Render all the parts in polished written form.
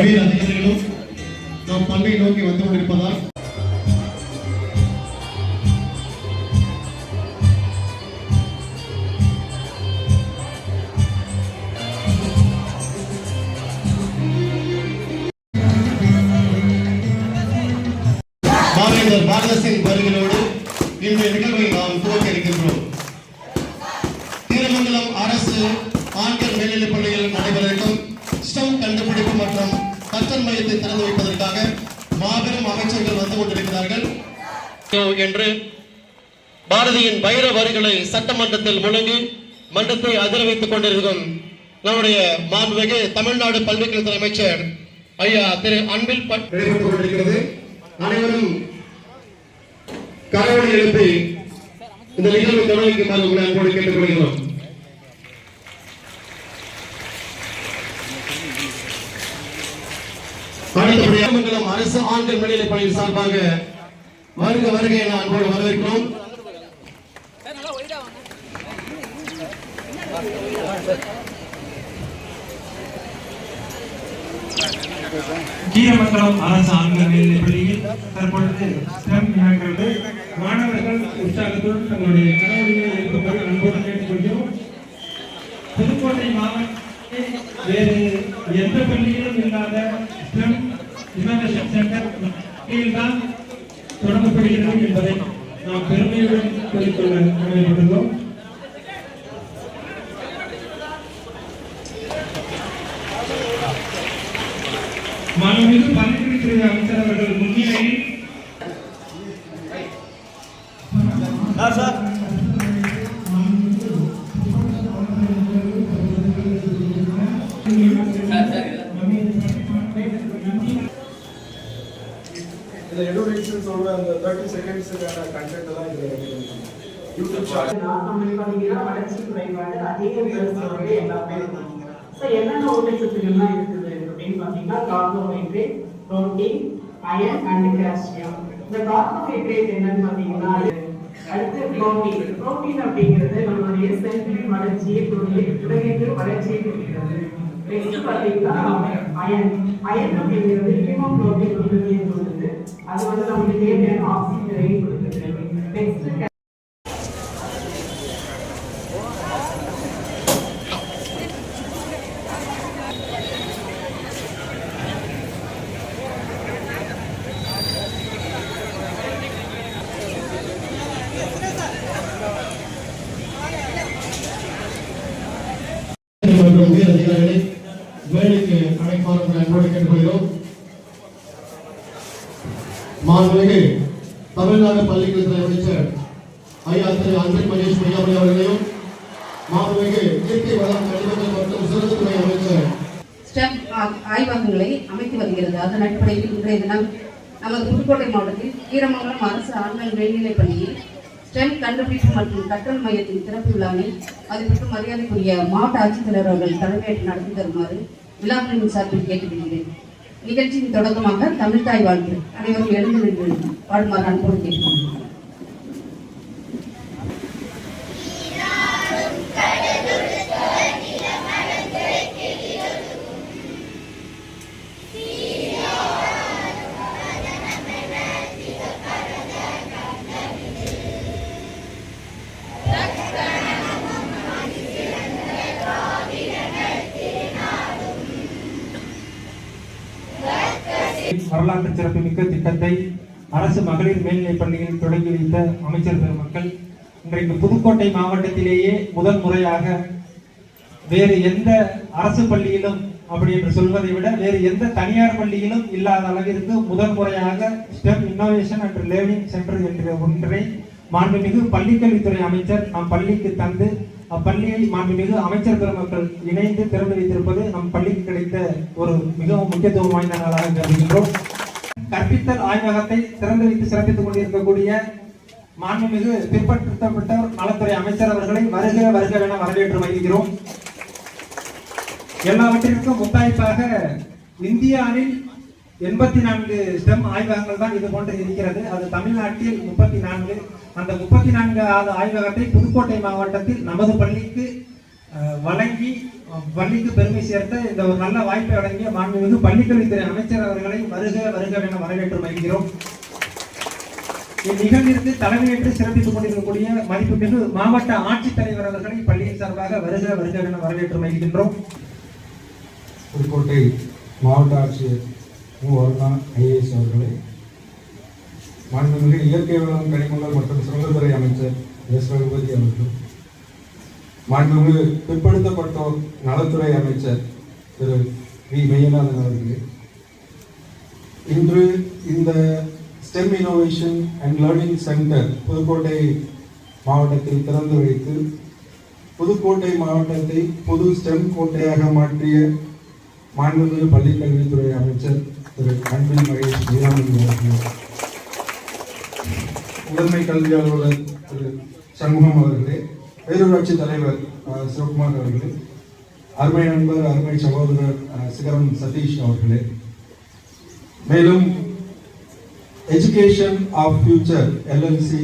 அதிகாரிகளும் நாம் பள்ளி நோக்கி வந்து கொண்டிருப்பதால் பாரதசிங் வருகிறோடு இந்த நிகழ்வை நாம் துவக்க இருக்கின்றோம். தீரமங்கலம் அரசு ஆண்கள் மேல்நிலைப் பள்ளியில் நடைபெறும் ஸ்டெம் கண்டுபிடிப்பு மற்றும் கற்றல் மையத்தை திறந்து வைப்பதற்காக மாபெரும் அமைச்சர்கள் வந்து கொண்டிருக்கிறார்கள் என்று பாரதியின் வைர வரிகளை சட்டமன்றத்தில் முழங்கி மன்றத்தை அதிர வைத்துக் கொண்டிருக்கும் நம்முடைய மாண்புமிகு தமிழ்நாடு பல்கலைக்கழகத்துறை அமைச்சர் ஐயா திரு அன்பில் நடைபெற்றுக் கொண்டிருக்கிறது. அனைவரும் கரவொலி எழுப்பி இந்த நிகழ்வை தொடங்குமாறு உங்களை அன்போடு கேட்டுக் கொள்கிறோம். அடுத்தபடியாக மங்கலம் அரசு ஆண்கள் மேல்நிலைப் பள்ளியின் சார்பாக வருக வருகை என அன்போடு வரவேற்கிறோம். கீரமங்கலம் அரசு ஆண்கள் மேல்நிலைப் பள்ளியில் தற்பொழுது ஸ்டெம் வினாக்களோடு மாணவர்கள் உற்சாகத்துடன் தங்களுடைய கனவுகளை எழுப்புமாறு அன்போடு கேட்டுக்கொள்கிறோம். புதுக்கோட்டை மாவட்டத்தில் வேறு எந்த பள்ளியிலும் இல்லாத ஸ்டெம் இனோவேஷன் சென்டர் கீழ்தான் தொடங்கப்படுகிறது என்பதை நாம் பெருமையுடன் தெரிவித்துள்ள கடமைப்பட்டுள்ளோம். மாண்புமிகு பள்ளிக்கல்வித்துறை அமைச்சர் அவர்கள் முன்னிலையில் இந்த எஜுகேஷன் சொல்ற அந்த 30 செகண்ட்ஸ்க்கான கண்டென்ட் எல்லாம் இதுல யூடியூப் சேனல் நான் பண்ணிருக்கீங்க வளர்ச்சி குறைபாடு அதிக விவசாயிகள் எல்லாமே சோ என்னென்ன ஊட்டச்சத்துக்கள்லாம் இருக்குது அப்படின்னு பாத்தீங்கன்னா carbohydrate, protein, iron and calcium. இந்த கார்போஹைட்ரேட் என்னன்னு பாத்தீங்கன்னா அடுத்து புரோட்டீன் அப்படிங்கிறது நம்மளுடைய செல்களின் வளர்ச்சியை உடலின் வளர்ச்சியை குறிக்கிறது. நெக்ஸ்ட் பாத்தீங்கன்னா அயர்ன் அப்படிங்கிறது ஹீமோகுளோபின் உற்பத்தியை கொடுக்குது. அது வந்து நமக்கு தேவையான ஆக்சிஜனை கொடுக்குது. நெக்ஸ்ட் அதிகாரிகளை வேலைக்கு அழைப்பாளர்கள் அன்போடு கேட்டுக்கொள்கிறோம். மாண்புமிகு தமிழ்நாடு பள்ளிக்கல்வித்துறை அமைச்சர் ஐயா திரு அன்பில் மகேஷ் பொய்யாமொழி அவர்களையும் மாண்புமிகு இயற்கை வளம் கழிவுகள் மற்றும் சுரங்கத்துறை அமைச்சர் ஸ்டெம் ஆய்வகங்களை அமைத்து வருகிறது. அதன் அடிப்படையில் இன்றைய தினம் நமது புதுக்கோட்டை மாவட்டத்தில் கீரமங்கலம் அரசு ஆண்கள் மேல்நிலைப் பள்ளியில் ஸ்டெம் கண்டுபிடிப்பு மற்றும் கற்றல் மையத்தின் திறப்பு விழாவில் அதற்கு மரியாதைக்குரிய மாவட்ட ஆட்சித்தலைவர் அவர்கள் தலைமையேற்று நடத்தி தருமாறு விழாக்களின் சார்பில் கேட்டுக்கொள்கிறேன். நிகழ்ச்சியின் தொடக்கமாக தமிழ்தாய் வாழ்த்து அனைவரும் எழுந்து நின்று பாடுமாறு அன்போடு கேட்டுக்கொள்கிறேன். வரலாற்று சிறப்புமிக்க திட்டத்தை அரசு மகளிர் மேல்நிலைப் பள்ளியில் தொடங்கி வைத்த அமைச்சர் பெருமக்கள், இன்றைக்கு புதுக்கோட்டை மாவட்டத்திலேயே முதல் முறையாக வேறு எந்த அரசு பள்ளியிலும் அப்படி என்று சொல்வதை விட வேறு எந்த தனியார் பள்ளியிலும் இல்லாத அளவிற்கு முதல் முறையாக stem innovation and learning centre என்ற ஒன்றை மாண்புமிகு பள்ளிக்கல்வித்துறை அமைச்சர் நம் பள்ளிக்கு தந்து அப்பள்ளியை மாண்புமிகு அமைச்சர் பெருமக்கள் இணைந்து திறந்து வைத்திருப்பது நம் பள்ளிக்கு கிடைத்த ஒரு மிகவும் முக்கியத்துவம் வாய்ந்த நாளாக கருதுகின்றோம். கற்பித்தல் ஆய்வகத்தை திறந்து வைத்து சிறப்பித்துக் கொண்டிருக்கக்கூடிய மாண்புமிகு பிற்படுத்தப்பட்டோர் நலத்துறை அமைச்சர் அவர்களை வருக வருக என வரவேற்று வருகிறோம். எல்லாவற்றிற்கும் முத்தாய்ப்பாக இந்தியாவில் 84 ஸ்டெம் ஆய்வகங்கள் தான் இது போன்று இருக்கிறது. அது தமிழ்நாட்டில் 34. அந்த 34வது ஆய்வகத்தை புதுக்கோட்டை மாவட்டத்தில் நமது பள்ளிக்கு வழங்கி பள்ளிக்கு பெருமை சேர்த்த இந்த ஒரு நல்ல வாய்ப்பை வழங்கிய மாண்புமிகு பள்ளிக்கல்வித்துறை அமைச்சர் அவர்களை வருக வருக என வரவேற்று வருகிறோம். இந்நிகழ்விற்கு தலைமையேற்று சிறப்பித்துக் கொண்டிருக்கக்கூடிய மதிப்புமிகு மாவட்ட ஆட்சித்தலைவர் அவர்களை பள்ளியின் சார்பாக வருக வருக என வரவேற்று வருகின்றோம். புதுக்கோட்டை மாவட்ட ஆட்சியர் அருணா ஐஏஎஸ் அவர்களே, மாண்புமிகு இயற்கை வளம் கனிமங்கள் மற்றும் சுரங்கத்துறை அமைச்சர் எஸ் ரகுபதி அவர்கள், மாண்புமிகு பிற்படுத்தப்பட்டோர் நலத்துறை அமைச்சர் திரு வி மெய்யநாதன் அவர்களே, இன்று இந்த stem innovation and learning centre Pudukkottai மாவட்டத்தில் திறந்து வைத்து புதுக்கோட்டை மாவட்டத்தை புது ஸ்டெம் கோட்டையாக மாற்றிய மாண்புமிகு பள்ளிக்கல்வித்துறை அமைச்சர் திரு அன்பில் மகேஷ் வீராமணி அவர்கள், முதன்மை கல்வி அலுவலர் திரு சண்முகம் அவர்களே, பேரூராட்சி தலைவர் சிவகுமார் அவர்களே, அருமை நண்பர் அருமை சகோதரர் சிகரம் சதீஷ் அவர்களே, மேலும் education of future LLC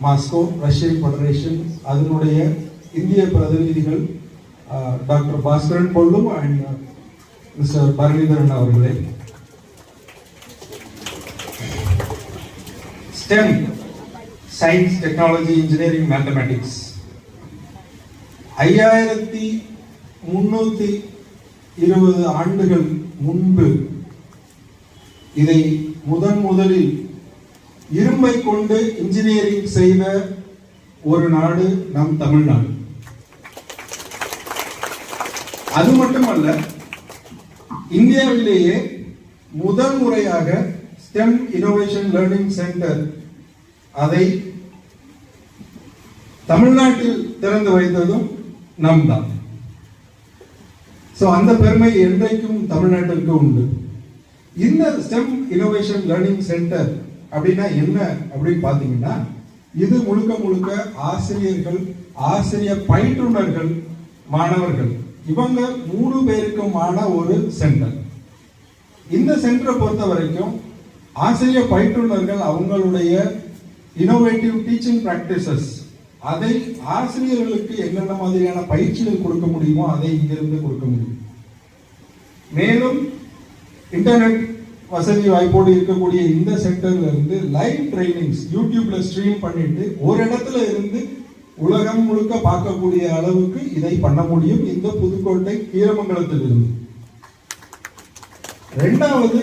Moscow Russian Federation அதனுடைய இந்திய பிரதிநிதிகள் doctor Baskaran Pollu and mister Baranidharan அவர்களே, STEM science technology engineering mathematics 5320 ஆண்டுகள் முன்பு இதை முதலில் இரும்பை கொண்டு இன்ஜினியரிங் செய்த ஒரு நாடு நம் தமிழ்நாடு. அது மட்டுமல்ல, இந்தியாவிலேயே முதல் முறையாக ஸ்டெம் இன்னோவேஷன் லேர்னிங் சென்டர் அதை தமிழ்நாட்டில் திறந்து வைத்ததும் நம் தான். அந்த பெருமை என்றைக்கும் தமிழ்நாட்டிற்கு உண்டு. இந்த ஸ்டெம் இன்னோவேஷன் லேர்னிங் சென்டர் அப்படின்னா என்ன அப்படின்னு பாத்தீங்கன்னா, இது முழுக்க ஆசிரியர்கள், ஆசிரியர் பயிற்றுனர்கள், மாணவர்கள் இவங்க 3 பேருக்குமான ஒரு சென்டர். இந்த சென்டரை பொறுத்த வரைக்கும் ஆசிரியர் பயிற்றுனர்கள் அவங்களுடைய இன்னோவேட்டிவ் டீச்சிங் பிராக்டிசஸ் அதை ஆசிரியர்களுக்கு என்னென்ன மாதிரியான பயிற்சிகள் கொடுக்க முடியுமோ அதை இங்கிருந்து கொடுக்க முடியும். மேலும் இன்டர்நெட் வசதி வாய்ப்போடு இருக்கக்கூடிய இந்த சென்டர்ல இருந்து லைவ் ட்ரைனிங்ஸ் யூடியூப்ல ஸ்ட்ரீம் பண்ணிட்டு ஒரு இடத்துல இருந்து உலகம் முழுக்க பார்க்கக்கூடிய அளவுக்கு இதை பண்ண முடியும் இந்த புதுக்கோட்டை கீரமங்கலத்தில் இருந்து. இரண்டாவது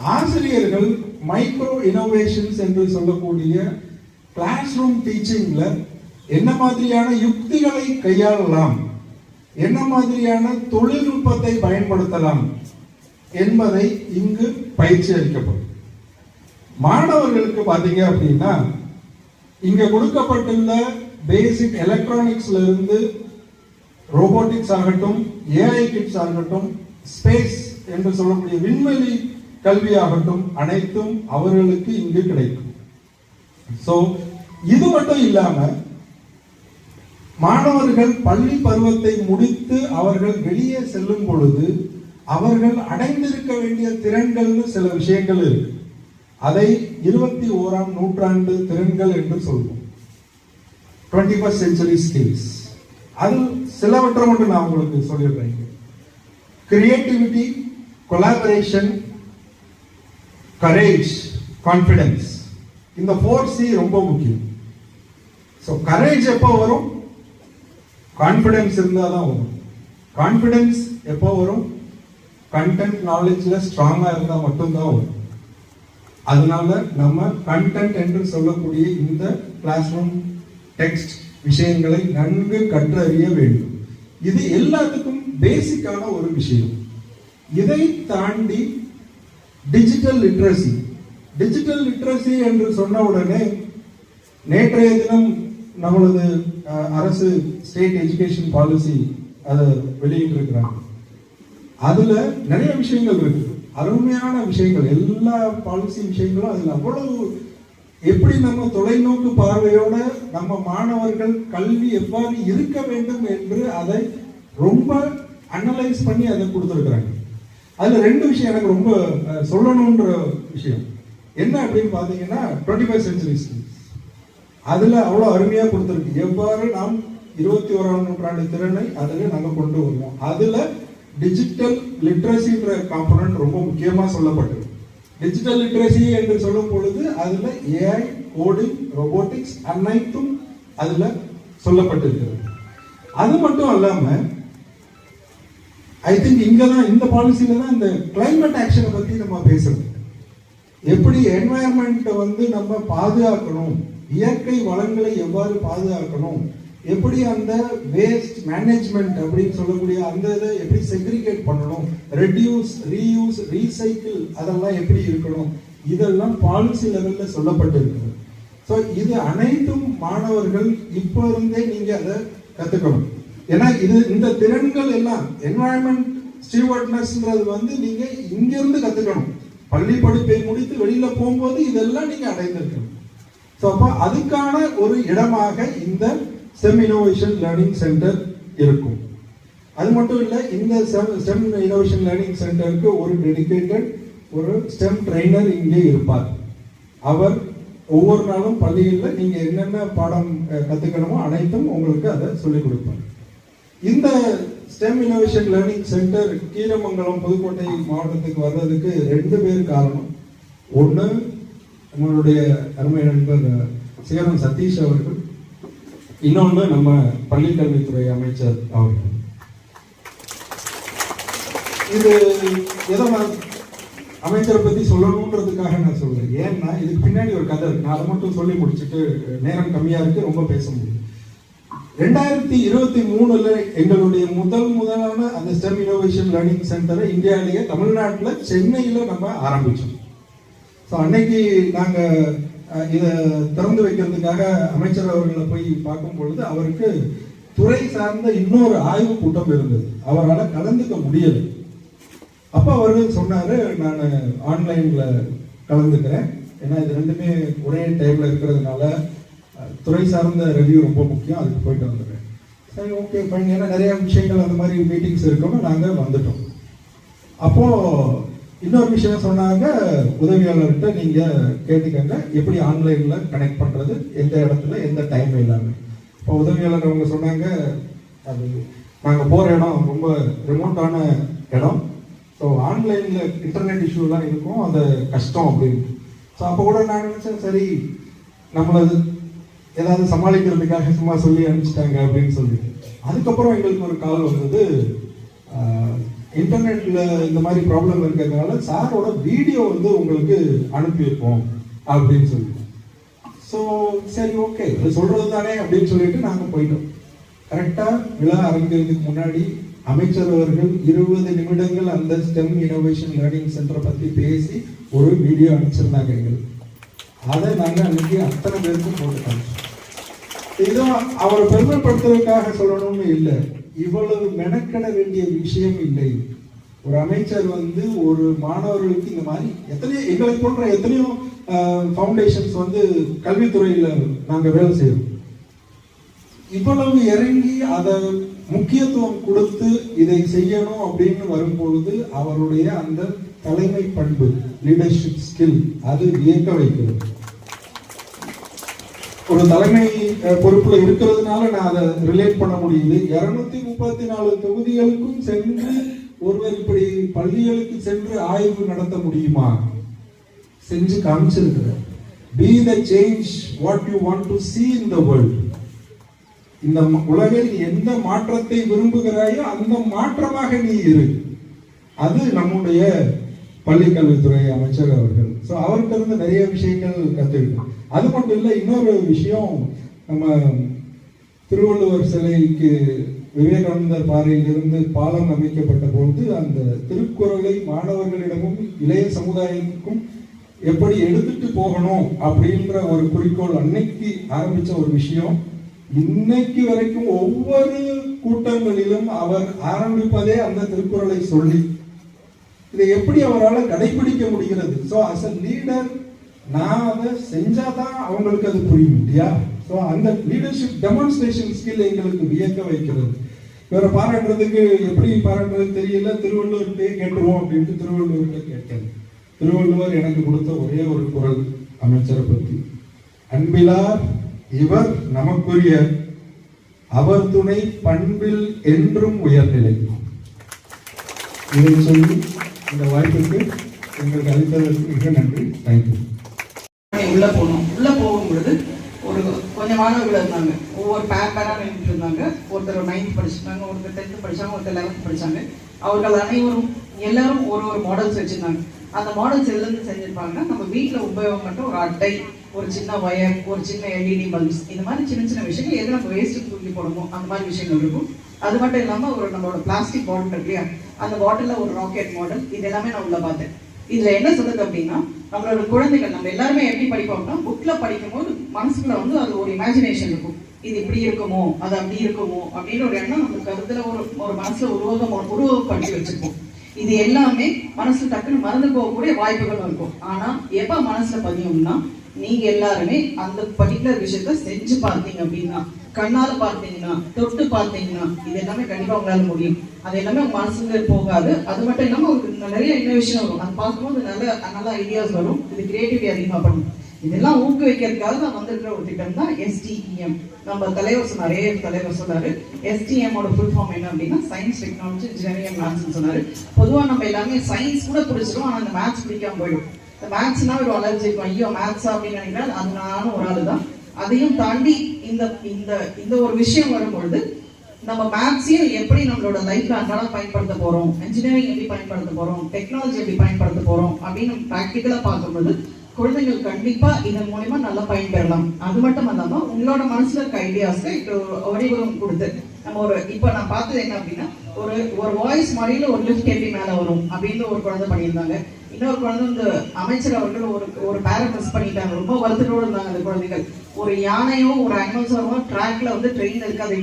ஆசிரியர்கள் மைக்ரோ இனோவேஷன்ஸ் என்று சொல்லக்கூடிய கிளாஸ் ரூம் டீச்சிங்ல என்ன மாதிரியான யுக்திகளை கையாளலாம், என்ன மாதிரியான தொழில்நுட்பத்தை பயன்படுத்தலாம் என்பதை இங்கு பயிற்சி அளிக்கப்படும். மாணவர்களுக்கு பாத்தீங்க அப்படின்னா இங்க கொடுக்கப்பட்டுள்ள பேசிக் எலக்ட்ரானிக்ஸ்ல இருந்து ரோபோட்டிக்ஸ் ஆகட்டும், ஏஐ கிட்ஸ் ஆகட்டும், ஸ்பேஸ் என்று சொல்லக்கூடிய விண்வெளி கல்வி ஆகட்டும் அனைத்தும் அவர்களுக்கு இங்கு கிடைக்கும். இது மட்டும் இல்லாம மாணவர்கள் பள்ளி பருவத்தை முடித்து அவர்கள் வெளியே செல்லும் பொழுது அவர்கள் அடைந்திருக்க வேண்டிய திறன்கள் சில விஷயங்கள் இருக்கு. அதை 21ஆம் நூற்றாண்டு திறன்கள் என்று சொல்வோம், 21st century skills. அது சிலவற்றை மட்டும் நான் உங்களுக்கு சொல்லிடுறேன். கிரியேட்டிவிட்டி, கொலாபரேஷன், கரேஜ், கான்பிடன்ஸ், இந்த 4C ரொம்ப முக்கியம். கரேஜ் எப்போ வரும்? கான்பிடன்ஸ் இருந்தா தான் வரும். கான்பிடன்ஸ் எப்போ வரும்? கண்டென்ட் நாலேஜ்ல ஸ்ட்ராங்கா இருந்தா மட்டும்தான் வரும். அதனால நம்ம கண்டென்ட் என்று சொல்லக்கூடிய இந்த கிளாஸ் ரூம் டெக்ஸ்ட், விஷயங்களை நன்கு கற்றறிய வேண்டும். இது எல்லாத்துக்கும் பேசிக்கான ஒரு விஷயம். இதை தாண்டி டிஜிட்டல் லிட்ரஸி என்று சொன்ன உடனே நேற்றைய தினம் நம்மளது அரசு ஸ்டேட் எஜுகேஷன் பாலிசி அதை வெளியிட்டிருக்கிறாங்க. அதுல நிறைய விஷயங்கள் இருக்கு, அருமையான விஷயங்கள். எல்லா பாலிசி விஷயங்களும் அதுல அவ்வளவு எப்படி நம்ம தொலைநோக்கு பார்வையோட நம்ம மாணவர்கள் கல்வி எவ்வாறு இருக்க வேண்டும் என்று அதை ரொம்ப அனலைஸ் பண்ணி அதை கொடுத்துருக்குறாங்க. அதுல ரெண்டு விஷயம் எனக்கு ரொம்ப சொல்லணும்ன்ற விஷயம் என்ன அப்படின்னு பாத்தீங்கன்னா 21st century skills. அதுல அவ்வளவு அருமையா கொடுத்துருக்கு. எவ்வாறு நாம் 21ஆம் நூற்றாண்டு திறனை அதில் நம்ம கொண்டு வருவோம். அதுல டிஜிட்டல் லிட்ரஸின்ற காம்பனன்ட் ரொம்ப முக்கியமா சொல்லப்பட்டிருக்கு. டிஜிட்டல் லிட்ரஸி என்று சொல்லும் பொழுது அதுல ஏஐ, கோடிங், ரோபோட்டிக்ஸ் அனைத்தும் அதுல சொல்லப்பட்டிருக்கிறது. அது மட்டும் இல்லாம ஐ திங்க் இங்கதான் இந்த பாலிசியில தான் இந்த கிளைமேட் ஆக்ஷனை பத்தி நம்ம பேசுறோம். எப்படி என்வாயர்மெண்ட் வந்து நம்ம பாதுகாக்கணும், இயற்கை வளங்களை எவ்வாறு பாதுகாக்கணும், எப்படி அந்த வேஸ்ட் மேனேஜ்மெண்ட் அப்படின்னு சொல்லக்கூடிய அந்த இதை எப்படி செக்ரிகேட் பண்ணணும், ரெடியூஸ், ரீயூஸ், ரீசைக்கிள் அதெல்லாம் எப்படி இருக்கணும், இதெல்லாம் பாலிசி லெவல்ல சொல்லப்பட்டிருக்கிறது. ஸோ இது அனைத்தும் மாணவர்கள் இப்போ இருந்தே நீங்க அதை கத்துக்கணும். ஏன்னா இது இந்த திறன்கள் எல்லாம் என்வாயர்மெண்ட் ஸ்டீவர்ட்னஸ்ன்றது வந்து நீங்க இங்கிருந்து கத்துக்கணும். பள்ளி படிப்பை முடித்து வெளியில போகும்போது இதெல்லாம் நீங்க அடைந்திருக்கணும். ஸோ அப்போ அதுக்கான ஒரு இடமாக இந்த STEM Innovation Learning Center இருக்கும். அது மட்டும் இல்லை, இந்த STEM Innovation Learning Centerக்கு ஒரு டெடிகேட்டட் ஒரு STEM ட்ரெயினர் இங்கே இருப்பார். அவர் ஒவ்வொரு நாளும் பள்ளிகளில் நீங்க என்னென்ன பாடம் கத்துக்கணுமோ அனைத்தும் உங்களுக்கு அதை சொல்லிக் கொடுப்பார். இந்த STEM Innovation Learning Center Keeramangalam Pudukkottai மாவட்டத்துக்கு வர்றதுக்கு 2 பேர் காரணம். ஒன்று நம்மளுடைய அருமை நண்பர் சேரம் சதீஷ் அவர்கள், இன்னொன்று நம்ம பள்ளிக்கல்வித்துறை அமைச்சர் அவர்கள். இது ஏதோ நான் அமைச்சரை பத்தி சொல்லணுன்றதுக்காக நான் சொல்றேன். ஏன்னா இதுக்கு பின்னாடி ஒரு கதை இருக்கு. நான் அதை மட்டும் சொல்லி முடிச்சுட்டு நேரம் கம்மியா இருக்கு, ரொம்ப பேச முடியும். 2023 எங்களுடைய முதலான அந்த STEM Innovation Learning Center இந்தியாவிலேயே தமிழ்நாட்டில் சென்னையில் நம்ம ஆரம்பிச்சோம். ஸோ அன்னைக்கு நாங்க இதை திறந்து வைக்கிறதுக்காக அமைச்சர் அவர்களை போய் பார்க்கும் பொழுது அவருக்கு துறை சார்ந்த இன்னொரு ஆய்வு கூட்டம் இருந்தது, அவரால் கலந்துக்க முடியலை. அப்போ அவர்கள் சொன்னாரு, நான் ஆன்லைன்ல கலந்துக்கிறேன், ஏன்னா இது ரெண்டுமே ஒரே டைம்ல இருக்கிறதுனால துறை சார்ந்த ரிவ்யூ ரொம்ப முக்கியம், அதுக்கு போயிட்டு வந்துடுறேன். சரி, ஓகே ஃபைன். ஏன்னா நிறைய விஷயங்கள் அந்த மாதிரி மீட்டிங்ஸ் இருக்கணும், நாங்கள் வந்துட்டோம். அப்போ இன்னொரு விஷயம் சொன்னாங்க, உதவியாளர்கிட்ட நீங்க கேட்டுக்கங்க எப்படி ஆன்லைன்ல கனெக்ட் பண்றது, எந்த இடத்துல எந்த டைம் இல்லாம. இப்போ உதவியாளர் அவங்க சொன்னாங்க, அது நாங்கள் போற இடம் ரொம்ப ரிமோட்டான இடம், ஸோ ஆன்லைன்ல இன்டர்நெட் இஷ்யூலாம் இருக்கும், அது கஷ்டம் அப்படின்னு. ஸோ அப்போ கூட நான் நினைச்சேன், சரி நம்மளது ஏதாவது சமாளிக்கிறதுக்காக சும்மா சொல்லி அனுப்பிச்சிட்டாங்க அப்படின்னு சொல்லிட்டு. அதுக்கப்புறம் எங்களுக்கு ஒரு கால் வந்தது, இன்டர்நெட்ல இந்த மாதிரி ப்ராப்ளம் இருக்கிறதுனால சாரோட வீடியோ வந்து உங்களுக்கு அனுப்பியிருப்போம் அப்படின்னு சொல்லிட்டு. ஸோ சரி, ஓகே, அது சொல்றது தானே அப்படின்னு சொல்லிட்டு நாங்கள் போயிட்டோம். கரெக்டா விழா ஆரம்பிக்கிறதுக்கு முன்னாடி அமைச்சர் அவர்கள் 20 நிமிடங்கள் அந்த STEM Innovation Learning Center பத்தி பேசி ஒரு வீடியோ அனுப்பிச்சிருந்தாங்க எங்களுக்கு. அதை நாங்கள் அன்னைக்கு அத்தனை பேருக்கும் போட்டுட்டாங்க. இதுவும் அவரை பெருமைப்படுத்துறதுக்காக சொல்லணும்னு இல்லை, இவ்வளவு மெனக்கட வேண்டிய விஷயம் இல்லை. ஒரு அமைச்சர் வந்து ஒரு மாணவர்களுக்கு இந்த மாதிரி எங்களை போன்ற எத்தனையோ ஃபவுண்டேஷன்ஸ் வந்து கல்வித்துறையில நாங்க வேலை செய்யறோம். இவ்வளவு இறங்கி அதை முக்கியத்துவம் கொடுத்து இதை செய்யணும் அப்படின்னு வரும்பொழுது அவருடைய அந்த தலைமை பண்பு, லீடர்ஷிப் ஸ்கில், அது வியக்க வைக்கிறது. ஒரு தலைமை பொறுப்புல இருக்கிறதுனால நான் அதை ரிலேட் பண்ண முடியுது. 234 தொகுதிகளுக்கும் சென்று ஒருவர் இப்படி பள்ளிகளுக்கு சென்று ஆய்வு நடத்த முடியுமா? செஞ்சு காமிச்சிருக்கிறார். Be the change what you want to see in the world. இந்த உலகில் எந்த மாற்றத்தை விரும்புகிறாயோ அந்த மாற்றமாக நீ இரு. அது நம்முடைய பள்ளிக்கல்வித்துறை அமைச்சர் அவர்கள். ஸோ அவர்கிட்ட இருந்து நிறைய விஷயங்கள் கற்றுக்கிட்டோம். அது மட்டும் இல்லை, இன்னொரு விஷயம், நம்ம திருவள்ளுவர் சிலைக்கு விவேகானந்தர் பாறையிலிருந்து பாலம் அமைக்கப்பட்ட போது அந்த திருக்குறளை மாணவர்களிடமும் இளைய சமுதாயத்துக்கும் எப்படி எடுத்துட்டு போகணும் அப்படின்ற ஒரு குறிக்கோள் அன்னைக்கு ஆரம்பிச்ச ஒரு விஷயம். இன்னைக்கு வரைக்கும் ஒவ்வொரு கூட்டங்களிலும் அவர் ஆரம்பிப்பதே அந்த திருக்குறளை சொல்லி. இதை எப்படி அவரால் கடைபிடிக்க முடிகிறது? ஸோ அஸ் அ லீடர் நான் அதை செஞ்சாதான் அவங்களுக்கு அது புரியும் இல்லையா? ஸோ அந்த லீடர்ஷிப் டெமான்ஸ்ட்ரேஷன் ஸ்கில் எங்களுக்கு வியக்க வைக்கிறது. இவரை பாராட்டுறதுக்கு எப்படி பாராட்டுறது தெரியல, திருவள்ளுவர்கிட்டே கேட்டுருவோம் அப்படின்ட்டு திருவள்ளுவர்கிட்ட கேட்டேன். திருவள்ளுவர் எனக்கு கொடுத்த ஒரே ஒரு குறள் அமைச்சரை பற்றி, அன்பிலார் இவர் நமக்குரிய, அவர் துணை பண்பில் என்றும் உயர்நிலை. இதை சொல்லி இந்த வாய்ப்புக்கு எங்களுக்கு அளித்ததற்கு மிக நன்றி. தேங்க்யூ. உள்ள போனோம். உள்ள போகும் பொழுது ஒரு கொஞ்சம் மாணவர்கள் இருந்தாங்க. ஒவ்வொரு பேரா நின்றுட்டு இருந்தாங்க. ஒருத்தர் 9th படிச்சிருந்தாங்க, ஒருத்தர் 10th படிச்சாங்க, ஒருத்தர் 11th படிச்சாங்க. அவர்கள் அனைவரும் எல்லாரும் ஒரு மாடல்ஸ் வச்சிருந்தாங்க. அந்த மாடல்ஸ் எல்லாம் செஞ்சிருப்பாங்க. நம்ம வீட்டில் உபயோகம் பண்ணுற ஒரு அட்டை, ஒரு சின்ன வயர், ஒரு சின்ன எல்இடி பல்ப்ஸ், இந்த மாதிரி சின்ன சின்ன விஷயங்கள் எது நம்ம வேஸ்ட்டுக்கு தூக்கி போடணும் அந்த மாதிரி விஷயங்கள் இருக்கும். அது மட்டும் இல்லாமல் ஒரு நம்மளோட பிளாஸ்டிக் பாட்டில் இருக்கு இல்லையா, அந்த பாட்டிலில் ஒரு ராக்கெட் மாடல், இது எல்லாமே நான் உள்ள பார்த்தேன். இதுல என்ன சொல்லுது அப்படின்னா, நம்மளோட குழந்தைகள் நம்ம எல்லாருமே எப்படி படிப்போம்னா, புக்ல படிக்கும் போது மனசுக்குள்ள வந்து அது ஒரு இமேஜினேஷன் இருக்கும். இது இப்படி இருக்குமோ, அது அப்படி இருக்குமோ அப்படின்னு ஒரு எண்ணம் நம்ம கருத்துல ஒரு மனசுல உருவப்படுத்தி வச்சிருப்போம். இது எல்லாமே மனசுல டக்குன்னு மறந்து போகக்கூடிய வாய்ப்புகளும் இருக்கும். ஆனா எப்ப மனசுல பதியும்னா, நீங்க எல்லாருமே அந்த பர்டிகுலர் விஷயத்த செஞ்சு பார்த்தீங்க அப்படின்னா, கண்ணால பார்த்தீங்கன்னா, தொட்டு பார்த்தீங்கன்னா, இது எல்லாமே கண்டிப்பா உங்களால முடியும். அது எல்லாமே உங்க மனசுல போகாது. அது மட்டும் இல்லாம உங்களுக்கு நிறைய இன்னோவேஷன் வரும். அது பார்க்கும்போது நல்ல ஐடியாஸ் வரும். இது கிரியேட்டிவிட்டி அதிகமா பண்ணும். இதெல்லாம் ஊக்குவிக்கிறதுக்காக நான் வந்திருக்கிற ஒரு திட்டம் தான் STEM. நம்ம தலைவர் சொன்னாரு STEM ஓட ஃபுல் ஃபார்ம் என்ன அப்படின்னா, சயின்ஸ், டெக்னாலஜி, இன்ஜினியரிங் அண்ட் மேத்ஸ்னு சொன்னாரு. பொதுவா நம்ம எல்லாமே சயின்ஸ் கூட பிடிச்சிரும், ஆனா அந்த மேத்ஸ் பிடிக்காம போயிடும். இந்த மேத்ஸ்னா ஒரு அலர்ஜி இருக்கும். ஐயோ மேத்ஸா அப்படின்னு நினைக்கிறேன். அது நானும் ஒரு ஆளு தான். அதையும் தாண்டி இந்த ஒரு விஷயம் வரும்பொழுது நம்ம மேத்ஸையும் எப்படி நம்மளோட லைஃப்ல அன்றாடம் பயன்படுத்த போறோம், இன்ஜினியரிங் எப்படி பயன்படுத்த போறோம், டெக்னாலஜி எப்படி பயன்படுத்த போறோம் அப்படின்னு ப்ராக்டிக்கலா பார்க்கும்போது குழந்தைகள் கண்டிப்பா இதன் மூலமா நல்லா பயன்பெறலாம். அது மட்டும் இல்லாம உங்களோட மனசுல இருக்க ஐடியாஸ்க்கு இப்போ வடிவம் கொடுத்து நம்ம இப்ப நான் பார்த்தது என்ன அப்படின்னா, ஒரு வாய்ஸ் மாதிரில ஒரு லிஃப்ட் எப்படி மேல வரும் அப்படின்னு ஒரு குழந்தை பண்ணியிருந்தாங்க. இன்னொரு குழந்தை இந்த அமைச்சர் அவர்கள் ஒரு பேரை மிஸ் பண்ணிட்டாங்க. ரொம்ப வருத்தத்தோடு இருந்தாங்க அந்த குழந்தைகள். ஒரு யானையோ ஒரு அனிமல்ஸோ ட்ராக்ல வந்து ட்ரெயின் இருக்கு, அதை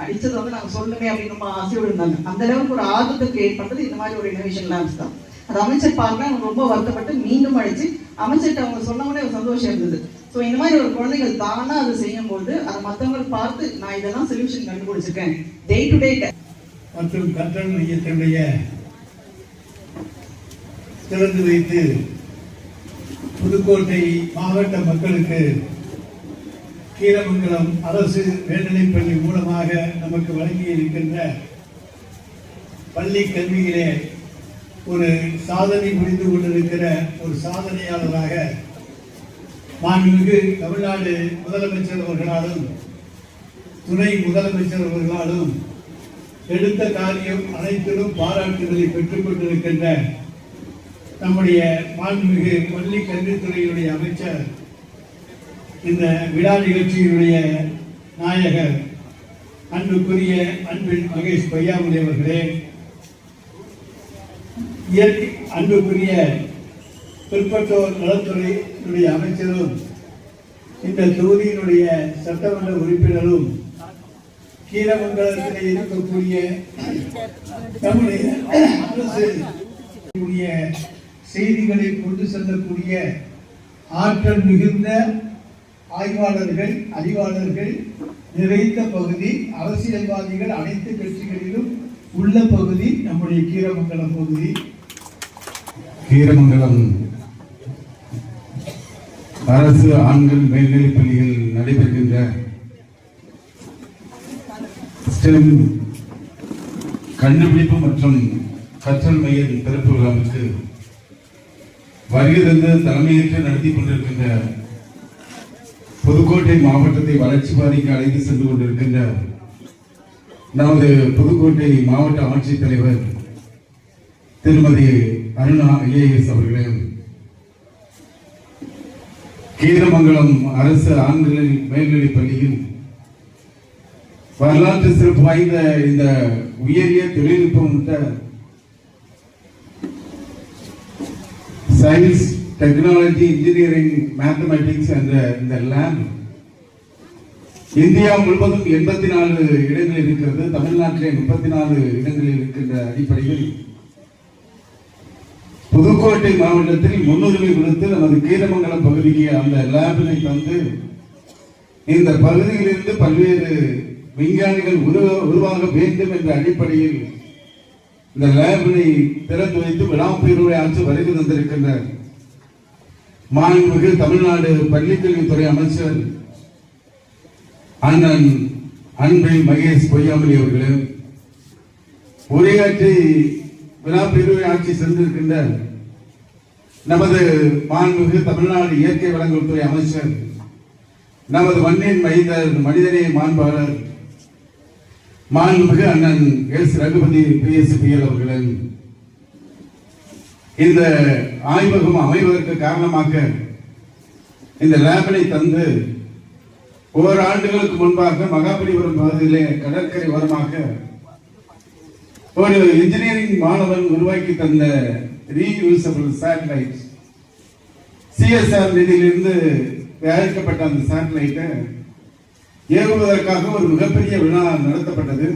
அடிச்சது வந்து நாங்க சொல்லணுமே அப்படின்னு ரொம்ப ஆசையோடு இருந்தாங்க. அந்த அளவுக்கு ஒரு ஆர்வத்தை கிரியேட் பண்றது இந்த மாதிரி ஒரு இனோவேஷன் லேப்ஸ் தான். அது அமைச்சர் பார்க்க அவங்க ரொம்ப வருத்தப்பட்டு மீண்டும் அடிச்சு அமைச்சர்கிட்ட அவங்க சொன்னவங்களே ஒரு சந்தோஷம் இருந்தது. ஸோ இந்த மாதிரி ஒரு குழந்தைகள் தானா அதை செய்யும் போது அதை மற்றவங்க பார்த்து நான் இதெல்லாம் சொல்யூஷன் கண்டுபிடிச்சிருக்கேன். டே டு டே மற்றும் கற்றல் மையத்தினுடைய திறந்து வைத்து புதுக்கோட்டை மாவட்ட மக்களுக்கு கீரமங்கலம் அரசு மேல்நிலைப்பள்ளி மூலமாக நமக்கு வழங்கி இருக்கின்ற பள்ளி கல்வியிலே ஒரு சாதனை புரிந்து கொண்டிருக்கிற ஒரு சாதனையாளராக மாண்புமிகு தமிழ்நாடு முதலமைச்சர் அவர்களாலும் துணை முதலமைச்சர் அவர்களாலும் எடுத்த காரியம் அனைத்திலும் பாராட்டுகளை பெற்றுக் கொண்டிருக்கின்ற நம்முடைய மாண்புமிகு பள்ளி கல்வித்துறையினுடைய அமைச்சர், இந்த விழா நிகழ்ச்சியினுடைய நாயகர் அன்புக்குரிய அன்பின் மகேஷ் பொய்யாமொழி அவர்களே, அன்புக்குரிய பிற்பட்டோர் நலத்துறையினுடைய அமைச்சரும் இந்த தொகுதியினுடைய சட்டமன்ற உறுப்பினரும் கீரமங்கலத்தில் இருக்கக்கூடிய நம்முடைய அரசு செய்திகளை கொண்டு செல்லக்கூடிய ஆற்றல் மிகுந்த ஆய்வாளர்கள், அறிவாளர்கள் நிறைந்த பகுதி, அரசியல்வாதிகள் அனைத்து கட்சிகளிலும் உள்ள பகுதி நம்முடைய கீரமங்கலம் பகுதி. கீரமங்கலம் அரசு ஆண்கள் மேல்நிலைப் பள்ளியில் நடைபெறுகின்ற ஸ்டெம் கண்டுபிடிப்பு மற்றும் கற்றல் மைய திறப்பு விழாவுக்கு வருகை தந்து தலைமையேற்று நடத்தி கொண்டிருக்கின்ற புதுக்கோட்டை மாவட்டத்தை வளர்ச்சி பாதைக்கு அழைத்து சென்று கொண்டிருக்கின்ற நமது புதுக்கோட்டை மாவட்ட ஆட்சித்தலைவர் திருமதி அருணா IAS அவர்களே, கீரமங்கலம் அரசு ஆண்கள் மேல்நிலைப் பள்ளியில் வரலாற்று சிறப்பு வாய்ந்த இந்த உயரிய தொழில்நுட்பம் சயின்ஸ், டெக்னாலஜி, இன்ஜினியரிங், மேத்தமெட்டிக்ஸ் என்ற இந்த லேப் இந்தியா முழுவதும் 84 இடங்களில் இருக்கிறது. தமிழ்நாட்டிலே 34 இடங்களில் இருக்கின்ற அடிப்படையில் புதுக்கோட்டை மாவட்டத்தில் முன்னுரிமை கொடுத்து நமது கீரமங்கலம் பகுதிக்கு அந்த லேபினை தந்து இந்த பகுதியிலிருந்து பல்வேறு விஞ்ஞானிகள் உருவாக வேண்டும் என்ற அடிப்படையில் இந்த லேபினை திறந்து வைத்து விழாப்பேருரை ஆட்சி வருகை தந்திருக்கின்ற மாண்புமிகு தமிழ்நாடு பள்ளிக்கல்வித்துறை அமைச்சர் அண்ணன் அன்பில் மகேஷ் பொய்யாமொழி அவர்களும், உரையாற்றி விழாப்பேருரை ஆட்சி சென்றிருக்கின்ற நமது மாண்புமிகு தமிழ்நாடு இயற்கை வளங்கள் துறை அமைச்சர், நமது மண்ணின் மைந்தர், மனிதநேய மாண்பாளர் மாண்புமிகு அண்ணன் எஸ் ரகுபதி PSPL அவர்கள் இந்த ஆய்வகம் அமைவதற்கு காரணமாக இந்த லேபினை தந்து ஓராண்டுகளுக்கு முன்பாக மகாபலிபுரம் பகுதியிலே கடற்கரை ஓரமாக ஒரு இன்ஜினியரிங் மாணவன் உருவாக்கி தந்த ரீயூசபிள் சேட்டலைட் CSR நிதியிலிருந்து தயாரிக்கப்பட்ட அந்த சேட்டலைட்டை ஏவுவதற்காக ஒரு மிகப்பெரிய விழா நடத்தப்பட்டது.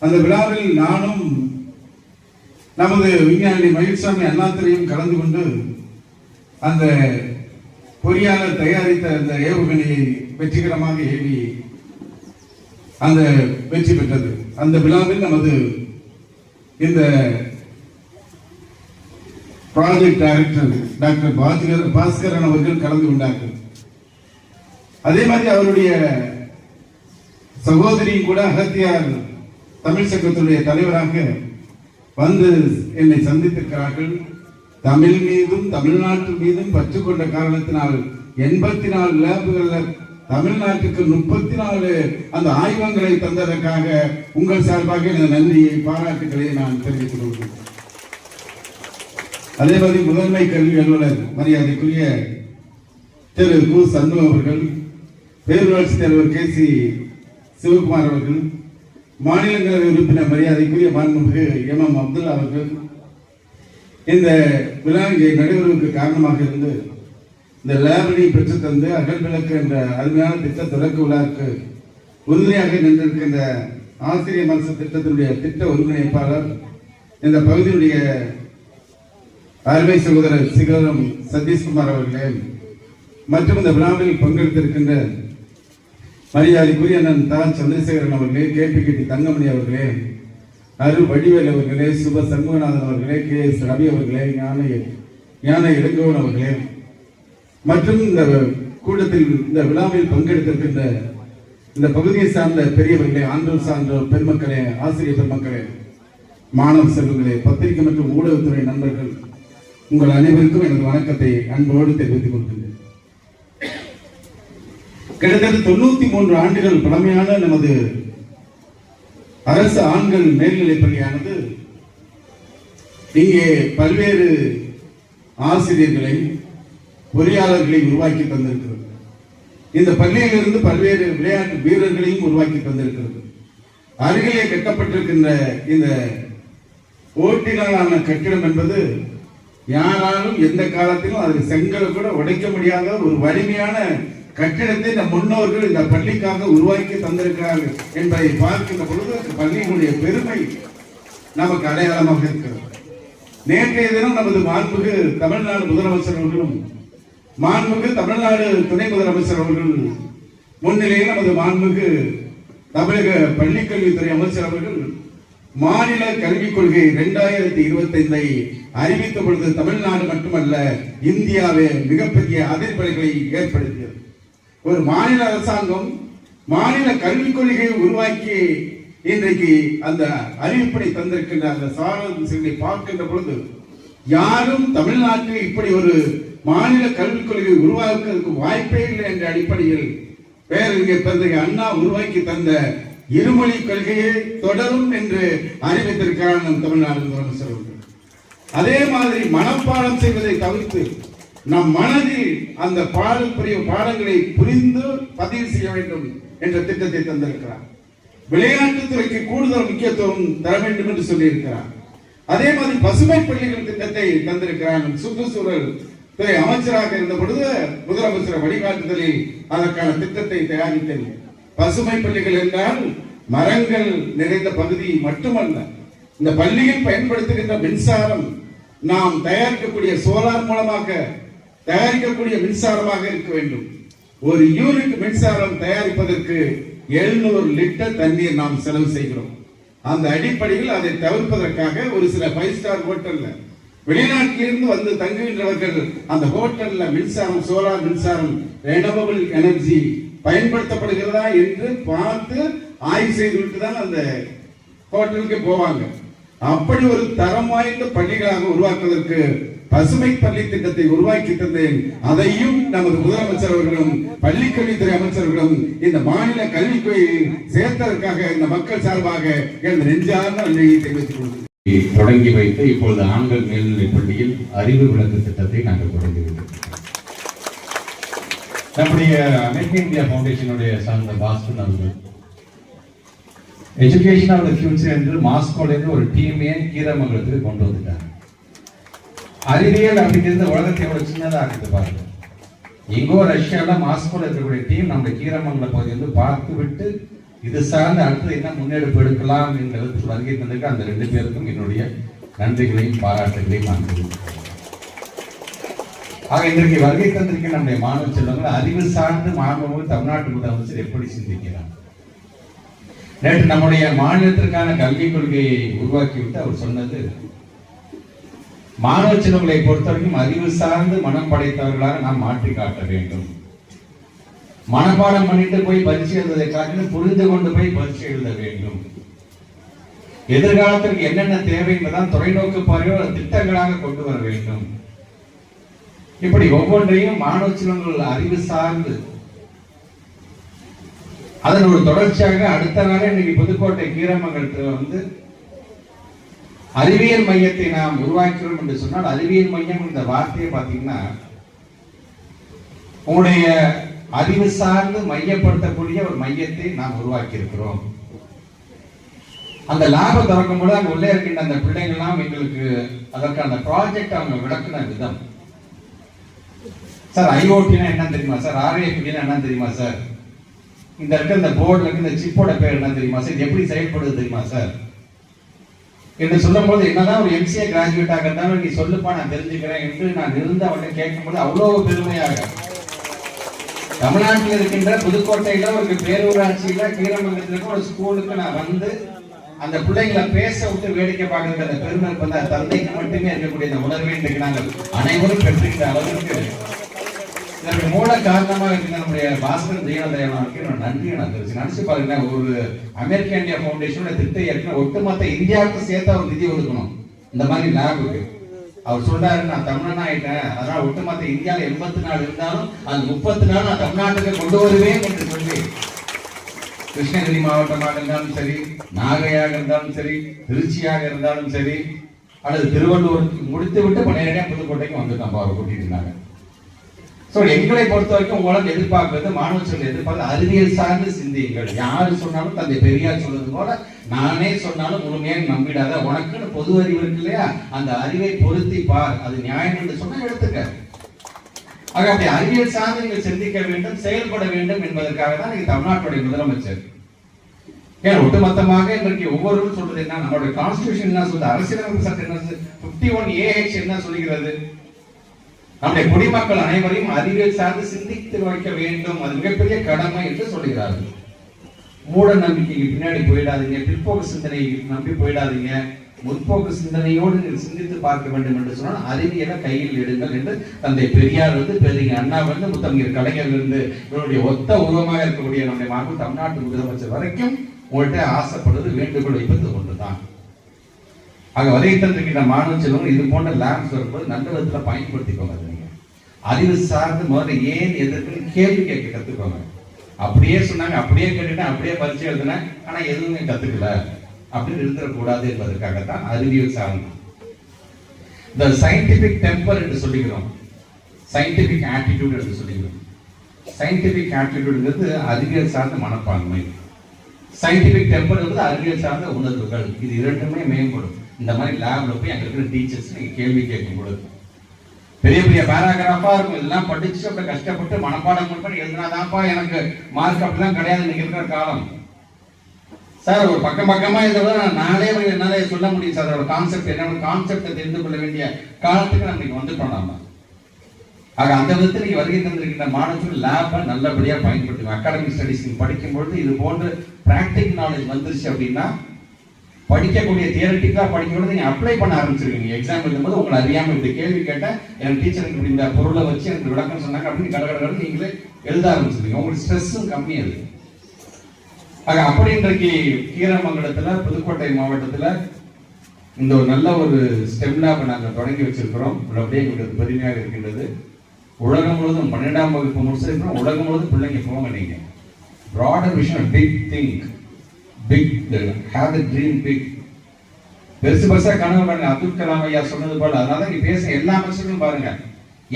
அந்த விழாவில் நானும் நமது விஞ்ஞானி மயில்சாமி அண்ணாதுரையும் கலந்து கொண்டு அந்த பொறியாளர் தயாரித்த அந்த ஏவுகணையை வெற்றிகரமாக ஏவி அந்த வெற்றி பெற்றது. அந்த விழாவில் நமது இந்த ப்ராஜெக்ட் டைரக்டர் டாக்டர் பாஸ்கரன் அவர்கள் கலந்து கொண்டார்கள். அதே மாதிரி அவருடைய சகோதரியும் கூட அகத்தியார் தமிழ் சங்கத்துடைய தலைவராக வந்து என்னை சந்தித்திருக்கிறார்கள். தமிழ் மீதும் தமிழ்நாட்டு மீதும் பற்று கொண்ட காரணத்தினால் 84 லேபுகள் தமிழ்நாட்டுக்கு 34 அந்த ஆய்வகங்களை தந்ததற்காக உங்கள் சார்பாக இந்த நன்றியை பாராட்டுகளை நான் தெரிவித்துக் கொள்கிறேன். அதே மாதிரி முதன்மை கல்வி அலுவலர் மரியாதைக்குரிய திரு கு சண்முகம் அவர்கள், பேரூராட்சி தலைவர் KC சிவகுமார் அவர்கள், மாநிலங்களவை உறுப்பினர் மரியாதைக்குரிய மாண்புமிகு MM அப்துல்லா அவர்கள் இந்த விழா இங்கே நடைபெறுவதற்கு காரணமாக இருந்து இந்த லேபனை பெற்றுத் தந்து அகல் விளக்கு என்ற அருமையான திட்ட தொடக்க விழாவுக்கு உறுதுணையாக நின்றிருக்கின்ற ஆசிரியர் மனசு திட்டத்தினுடைய திட்ட ஒருங்கிணைப்பாளர், இந்த பகுதியுடைய அருமை சகோதரர் சிகரம் சதீஷ்குமார் அவர்களே, மற்றும் இந்த விழாவில் பங்கெடுத்திருக்கின்ற மரியாதைக்குரிய அண்ணன் சந்திரசேகரன் அவர்களே, KPKT தங்கமணி அவர்களே, அரு வடிவேல் அவர்களே, சுப சண்முகநாதன் அவர்களே, KS ரவி அவர்களே, ஞான இளங்கோவன் அவர்களே, மற்றும் இந்த கூட்டத்தில் இந்த விழாவில் பங்கெடுத்திருக்கின்ற இந்த பகுதியை சார்ந்த பெரியவர்களே, ஆண்டோர் சார்ந்தோர் பெருமக்களே, ஆசிரியர் பெருமக்களே, மாணவ செல்வங்களே, பத்திரிகை மற்றும் ஊடகத்துறை நண்பர்கள், உங்கள் அனைவருக்கும் எனது வணக்கத்தை அன்போடு தெரிவித்துக் கொள்கின்றேன். கிட்டத்தட்ட 93 ஆண்டுகள் பழமையான நமது அரசு ஆண்கள் மேல்நிலைப் பள்ளியானது இங்கே பல்வேறு ஆசிரியர்களை, பொறியாளர்களை உருவாக்கி தந்திருக்கிறது. இந்த பள்ளியிலிருந்து பல்வேறு விளையாட்டு வீரர்களையும் உருவாக்கி தந்திருக்கிறது. அருகிலே கட்டப்பட்டிருக்கின்ற இந்த ஓட்டிலான கட்டிடம் என்பது யாராலும் எந்த காலத்திலும் அதில் செங்கலை கூட உடைக்க முடியாத ஒரு வலிமையான கட்டிடத்தை நம் முன்னோர்கள் இந்த பள்ளிக்காக உருவாக்கி தந்திருக்கிறார்கள் என்பதை பார்க்கின்ற பொழுது பள்ளியினுடைய பெருமை நமக்கு அடையாளமாக இருக்கிறது. நேற்றைய தினம் நமது மாண்புமிகு தமிழ்நாடு முதலமைச்சர் அவர்களும் மாண்புமிகு தமிழ்நாடு துணை முதலமைச்சர் அவர்கள் முன்னிலையில் நமது மாண்புமிகு தமிழக பள்ளிக்கல்வித்துறை அமைச்சர் அவர்கள் மாநில கல்விக் கொள்கை 2025 அறிவித்த பொழுது தமிழ்நாடு மட்டுமல்ல இந்தியாவே மிகப்பெரிய அதிர்வலைகளை ஏற்படுத்தியது. ஒரு மாநில அரசாங்கம் மாநில கல்விக் கொள்கையை உருவாக்கி இன்றைக்கு அந்த அறிவிப்பை தந்திருக்கின்ற அந்த சாதனை பார்க்கின்ற பொழுது யாரும் தமிழ்நாட்டில் இப்படி ஒரு மாநில கல்விக் கொள்கை உருவாக்குவதற்கு வாய்ப்பே இல்லை என்ற அடிப்படையில் பேரறிஞர் பெருந்தகை அண்ணா உருவாக்கி தந்த இருமொழி கொள்கையை தொடரும் என்று அறிவித்திருக்கிறார் நம் தமிழ்நாடு முதலமைச்சர் அவர்கள். அதே மாதிரி மனப்பாடம் செய்வதை தவிர்த்து நம் மனதில் அந்த பாடங்களை புரிந்து பதிவு செய்ய வேண்டும் என்ற திட்டத்தை தந்திருக்கிறார். விளையாட்டுத்துறைக்கு கூடுதல் முக்கியத்துவம் தர வேண்டும் என்று சொல்லியிருக்கிறார். அதே மாதிரி பசுமை பள்ளிகள் திட்டத்தை தந்திருக்கிறார். சுற்றுச்சூழல் துறை அமைச்சராக இருந்த பொழுது முதலமைச்சர் வழிகாட்டுதலில் அதற்கான திட்டத்தை தயாரித்தேன். பசுமை பள்ளிகள் என்றால் மரங்கள் நிறைந்த பகுதி மட்டுமல்ல, இந்த பள்ளியில் பயன்படுத்துகின்ற மின்சாரம் நாம் தயாரிக்கக்கூடிய சோலார் மூலமாக தயாரிக்கக்கூடிய மின்சாரமாக இருக்க வேண்டும். ஒரு யூனிட் மின்சாரம் தயாரிப்பதற்கு 700 லிட்டர் தண்ணீர் நாம் செலவு செய்கிறோம். அந்த அடிப்படையில் அதை தவிர்ப்பதற்காக ஒரு சில 5 ஸ்டார் ஹோட்டல்ல வெளிநாட்டிலிருந்து வந்து தங்குகின்றவர்கள் அந்த ஹோட்டல்ல மின்சாரம், சோலார் மின்சாரம், ரெனவபிள் எனர்ஜி பயன்படுத்தப்படுகிறதா என்று பார்த்து ஆய்வு செய்துவிட்டு தான் அந்த ஹோட்டலுக்கு போவாங்க. அப்படி ஒரு தரம் வாய்ந்த பள்ளிகளாக உருவாக்குவதற்கு பசுமை பள்ளி திட்டத்தை உருவாக்கி தந்தேன். அதையும் நமது முதலமைச்சர் அவர்களும் பள்ளிக்கல்வித்துறை அமைச்சர்களும் இந்த மாநில கல்வித்துறையை சேர்த்ததற்காக இந்த மக்கள் சார்பாக எனது நெஞ்சார்ந்த நன்றியை தெரிவித்துக் கொள்கிறேன். தொடங்கி வைத்து இப்பொழுது ஆண்கள் மேல்நிலைப் பள்ளியில் அறிவு விளக்கு திட்டத்தை நாங்கள் தொடங்கிவிட்டோம். நம்முடைய அமெரிக்க இந்தியா ஃபவுண்டேஷனுடைய சார்ந்த பாஸ்கர் அவர்கள் எஜுகேஷன் ஆஃப் த ஃபியூச்சர் என்று மாஸ்கோலேருந்து ஒரு டீமே கீரமங்கலத்துக்கு கொண்டு வந்துட்டாங்க. அறிவியல் அப்படிங்கிறது உலகத்தை எவ்வளவு சின்னதாக இருக்குது பாருங்க. இங்கோ ரஷ்யால மாஸ்கோல இருக்கக்கூடிய டீம் நம்ம கீரமங்கல பகுதி வந்து பார்த்து விட்டு இது சார்ந்த அடுத்து என்ன முன்னெடுப்பு எடுக்கலாம் என்ற வருகை தந்திருக்க அந்த 2 பேருக்கும் என்னுடைய நன்றிகளையும் பாராட்டுகளையும் நான் தெரிவிக்கிறேன். ஆக இன்றைக்கு வருகை தந்திருக்க நம்முடைய மாணவ செல்வங்கள் அறிவு சார்ந்து மாணவர்கள் தமிழ்நாட்டு முதலமைச்சர் எப்படி சிந்திக்கிறார். நேற்று நம்முடைய மாநிலத்திற்கான கல்விக் கொள்கையை உருவாக்கிவிட்டு அவர் சொன்னது, மாணவ செல்வங்களை பொறுத்தவரைக்கும் அறிவு சார்ந்து மனம் படைத்தவர்களாக நாம் மாற்றி காட்ட வேண்டும். மனப்பாடம் பண்ணிட்டு போய் பரீட்சை எழுதுவதை காட்டிலும் புரிந்து கொண்டு போய் பரீட்சை எழுத வேண்டும். எதிர்காலத்திற்கு என்னென்ன தேவை என்பதான் தொலைநோக்கு பார்வையோடு திட்டங்களாக கொண்டு வர வேண்டும். இப்படி ஒவ்வொன்றையும் மாணவ செல்வங்கள் அறிவு சார்ந்து அதன் ஒரு தொடர்ச்சியாக அடுத்த நாளே இன்னைக்கு புதுக்கோட்டை கீரமங்கலத்தில் வந்து அறிவியல் மையத்தை நாம் உருவாக்கிறோம் என்று சொன்னால், அறிவியல் மையம் என்ற வார்த்தையை பார்த்தீங்கன்னா உங்களுடைய அறிவு சார்ந்து மையப்படுத்தக்கூடிய ஒரு மையத்தை நாம் உருவாக்கி இருக்கிறோம். அந்த லேபை திறக்கும் போது அங்க உள்ளே இருக்கின்ற அந்த பிள்ளைங்கள்லாம் எங்களுக்கு அதற்கான ப்ராஜெக்ட் அவங்க விளக்குன விதம், சார் ஐஓடினா என்ன தெரியுமா சார், ஆர்ஏபினா என்ன தெரியுமா சார், இந்த இருக்க இந்த போர்டுல இருக்க இந்த சிப்போட பேர் என்ன தெரியுமா சார், எப்படி செயல்படுது தெரியுமா சார் என்று சொல்லும் போது, என்னதான் ஒரு எம்சிஏ கிராஜுவேட்டாக இருந்தாலும் நீ சொல்லுப்பா நான் தெரிஞ்சுக்கிறேன் என்று நான் இருந்து அவனை கேட்கும்போது அவ்வளவு பெருமையாக, தமிழ்நாட்டில் இருக்கின்ற புதுக்கோட்டையில ஒரு பேரூராட்சியில கீரமங்கலத்தில் ஒரு ஸ்கூலுக்கு நான் வந்து அந்த பிள்ளைங்களை பேச விட்டு வேடிக்கை பார்க்கறது அந்த பெருமை வந்து தந்தைக்கு மட்டுமே இருக்கக்கூடிய அந்த உணர்வை இன்றைக்கு நாங்கள் அனைவரும் பெற்றுக்கிற அளவுக்கு இதற்கு மூல காரணமாக இருக்கிற நம்முடைய பாஸ்கர் தீனதயாளனுக்கு நன்றியை நான் நினைச்சு பாருங்க. ஒரு அமெரிக்க இந்தியா ஃபவுண்டேஷனோட திட்டம் ஏற்கனவே ஒட்டுமொத்த இந்தியாவுக்கு சேர்த்து அவர் நிதி ஒதுக்கணும் இந்த மாதிரி லேபுக்கு. அவர் சொல்றாரு, நான் தமிழனா ஆயிட்டேன், அதனால ஒட்டுமொத்த இந்தியாவில் 84 இருந்தாலும் அது 34 நான் தமிழ்நாட்டுக்கு கொண்டு வருவேன் என்று சொல்லி, கிருஷ்ணகிரி மாவட்டமாக இருந்தாலும் சரி, நாகையாக இருந்தாலும் சரி, திருச்சியாக இருந்தாலும் சரி, அல்லது திருவள்ளூருக்கு முடித்து விட்டு நேரடியாக புதுக்கோட்டைக்கு வந்துட்டான் அவர் கூட்டிட்டு இருந்தாங்க. ஸோ எங்களை பொறுத்த வரைக்கும் உங்களுக்கு எதிர்பார்க்கிறது, மாணவ செல்வங்கள் எதிர்பார்க்கிறது அறிவியல் சார்ந்து சிந்தியுங்கள். யாரு சொன்னாலும் தந்தை பெரியார் சொல்றது போல நானே சொன்னாலும் முழுமையாக நம்பிடாத, உனக்குன்னு பொது அறிவு இருக்கு இல்லையா, அந்த அறிவை பொருத்தி பார், அது நியாயம் என்று சொன்னா எடுத்துக்க. ஆக அப்படி அறிவியல் சார்ந்து நீங்கள் சிந்திக்க வேண்டும், செயல்பட வேண்டும் என்பதற்காக தான் நீங்க தமிழ்நாட்டுடைய முதலமைச்சர். ஏன் ஒட்டுமொத்தமாக இன்றைக்கு ஒவ்வொருவரும் சொல்றது என்ன, நம்மளுடைய கான்ஸ்டிடியூஷன் என்ன சொல்றது, அரசியலமைப்பு சட்டம் என்ன 51AH என்ன சொல்கிறது, நம்முடைய குடிமக்கள் அனைவரையும் அறிவியல் சார்ந்து சிந்தித்து வைக்க வேண்டும், அது மிகப்பெரிய கடமை என்று சொல்கிறார்கள். மூட நம்பிக்கைக்கு பின்னாடி போயிடாதீங்க, பிற்போக்கு சிந்தனை நம்பி போயிடாதீங்க, முற்போக்கு சிந்தனையோடு நீங்கள் சிந்தித்து பார்க்க வேண்டும் என்று சொன்னால் அறிவியலை கையில் எடுங்கள் என்று தந்தை பெரியார் பெரிய அண்ணா முத்தமிழ் கலைஞர் இவருடைய ஒத்த உருவமாக இருக்கக்கூடிய நம்முடைய மாநில தமிழ்நாட்டு முதலமைச்சர் வரைக்கும் உங்கள்கிட்ட ஆசைப்படுவது வேண்டுகோள் வைப்பது ஒன்றுதான். ஆக வரை தந்திருக்கின்ற மாணவ செல்வங்கள் இது போன்ற லேப்ஸ் வரும்போது நல்ல விதத்துல பயன்படுத்திக்கோங்க. நீங்க அறிவு சார்ந்து முதல்ல ஏன் எதற்குன்னு கேள்வி கேட்க கத்துக்கோங்க. அப்படியே சொன்னாங்க, அப்படியே கேட்டுட்டேன், அப்படியே பரிச்சை எழுதுனேன், ஆனா எதுவுமே கத்துக்கல அப்படின்னு இருந்துடக்கூடாது என்பதற்காகத்தான் அறிவியல் சார்ந்து இந்த சயின்டிபிக் டெம்பர் என்று சொல்லிக்கிறோம், சயின்டிபிக் ஆட்டிடியூட் என்று சொல்லிக்கிறோம். சயின்டிபிக் ஆட்டிடியூடுங்கிறது அறிவியல் சார்ந்த மனப்பான்மை. சயின்டிபிக் டெம்பர் வந்து அறிவியல் சார்ந்த உணர்வுகள், இது இரண்டுமே மேம்படும். இந்த மாதிரி லேப்ல போய் அங்க இருக்கிற டீச்சர்ஸ் நீங்க கேள்வி கேட்கும் பொழுது பெரிய பெரிய பேராகிராஃபா இருக்கும். இதெல்லாம் படிச்சு அப்படி கஷ்டப்பட்டு மனப்பாடம் பண்ணி எழுதினாதான்ப்பா எனக்கு மார்க், அப்படிலாம் கிடையாது இன்னைக்கு இருக்கிற காலம். சார் ஒரு பக்கமா எழுதுறத நாளே என்னால சொல்ல முடியும் சார். அதோட கான்செப்ட் என்ன, கான்செப்டை தெரிந்து கொள்ள வேண்டிய காலத்துக்கு நம்ம இன்னைக்கு வந்துட்டோம் நாம. ஆக அந்த விதத்தில் நீங்க வருகை தந்திருக்கின்ற மாணவர்கள் லேபை நல்லபடியா பயன்படுத்துங்க. அகாடமிக் ஸ்டடிஸ் படிக்கும்பொழுது இது போன்ற பிராக்டிகல் நாலேஜ் வந்துருச்சு அப்படின்னா படிக்கக்கூடிய தியரட்டிக்கலா படிக்கும்போது நீங்க அப்ளை பண்ண ஆரம்பிச்சிருக்கீங்க. எக்ஸாம் எழுதும்போது உங்களை அறியாம இப்படி கேள்வி கேட்டேன், எனக்கு டீச்சர் இப்படி இந்த பொருளை வச்சு எனக்கு விளக்கம் சொன்னாங்க அப்படின்னு கடற்கடை நீங்களே எழுத ஆரம்பிச்சிருக்கீங்க. உங்களுக்கு ஸ்ட்ரெஸ்ஸும் கம்மியாது. ஆக அப்படி இன்றைக்கு கீரமங்கலத்துல புதுக்கோட்டை மாவட்டத்துல இந்த ஒரு நல்ல ஒரு ஸ்டெம் லேப் நாங்கள் தொடங்கி வச்சிருக்கிறோம். அப்படியே எங்களுக்கு பெருமையாக இருக்கின்றது. உலகம் முழுவதும் 12ஆம் வகுப்பு முடிச்சிருக்கிறோம். உலகம் முழுவதும் பிள்ளைங்க போங்க. நீங்க broader vision, big think, big have the dream big. பெருசா கனவு பாருங்க. அப்துல் கலாம் ஐயா சொன்னது போல. அதனால நீ பேச எல்லா மனுஷர்களும் பாருங்க.